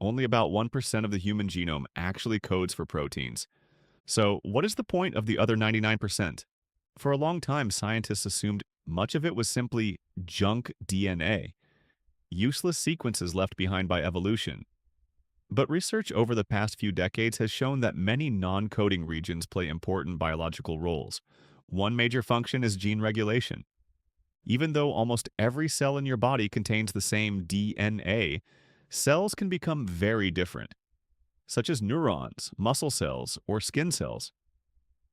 Only about 1% of the human genome actually codes for proteins. So, what is the point of the other 99%? For a long time, scientists assumed much of it was simply junk DNA, useless sequences left behind by evolution. But research over the past few decades has shown that many non-coding regions play important biological roles. One major function is gene regulation. Even though almost every cell in your body contains the same DNA, cells can become very different, such as neurons, muscle cells, or skin cells.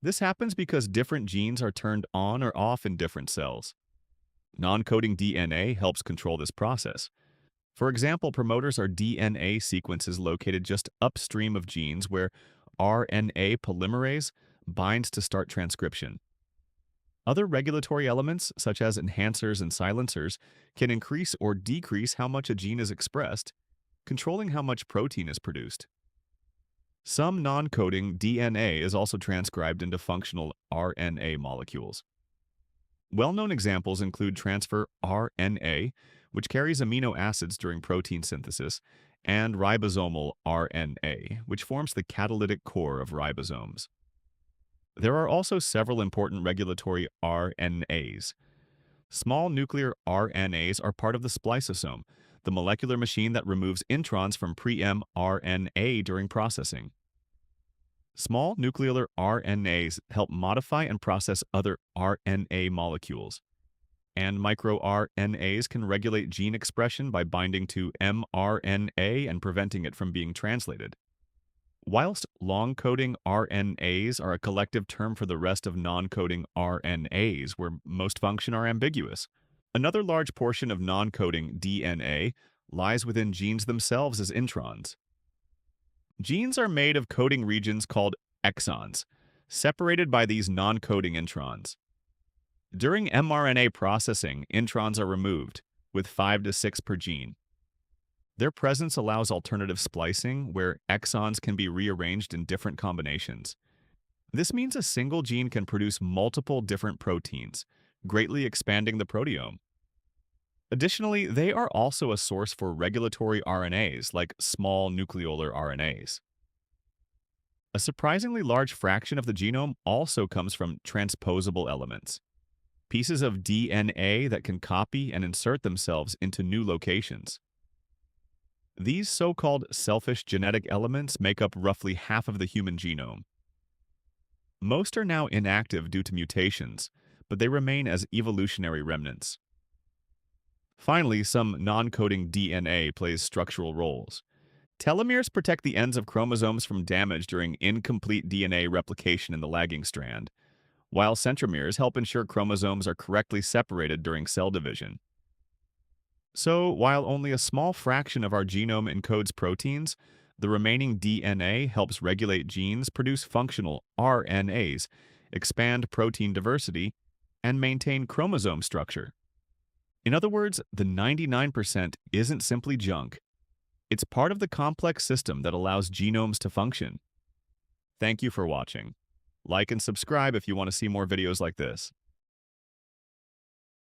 This happens because different genes are turned on or off in different cells. Non-coding DNA helps control this process. For example, promoters are DNA sequences located just upstream of genes where RNA polymerase binds to start transcription. Other regulatory elements, such as enhancers and silencers, can increase or decrease how much a gene is expressed, controlling how much protein is produced. Some non-coding DNA is also transcribed into functional RNA molecules. Well-known examples include transfer RNA, which carries amino acids during protein synthesis, and ribosomal RNA, which forms the catalytic core of ribosomes. There are also several important regulatory RNAs. Small nuclear RNAs are part of the spliceosome, the molecular machine that removes introns from pre-mRNA during processing. Small nuclear RNAs help modify and process other RNA molecules. And microRNAs can regulate gene expression by binding to mRNA and preventing it from being translated. Whilst long-coding RNAs are a collective term for the rest of non-coding RNAs, where most function are ambiguous, another large portion of non-coding DNA lies within genes themselves as introns. Genes are made of coding regions called exons, separated by these non-coding introns. During mRNA processing, introns are removed, with 5 to 6 per gene. Their presence allows alternative splicing, where exons can be rearranged in different combinations. This means a single gene can produce multiple different proteins, greatly expanding the proteome. Additionally, they are also a source for regulatory RNAs, like small nucleolar RNAs. A surprisingly large fraction of the genome also comes from transposable elements, pieces of DNA that can copy and insert themselves into new locations. These so-called selfish genetic elements make up roughly half of the human genome. Most are now inactive due to mutations, but they remain as evolutionary remnants. Finally, some non-coding DNA plays structural roles. Telomeres protect the ends of chromosomes from damage during incomplete DNA replication in the lagging strand, while centromeres help ensure chromosomes are correctly separated during cell division. So, while only a small fraction of our genome encodes proteins, the remaining DNA helps regulate genes, produce functional RNAs, expand protein diversity, and maintain chromosome structure. In other words, the 99% isn't simply junk. It's part of the complex system that allows genomes to function. Thank you for watching. Like and subscribe if you want to see more videos like this.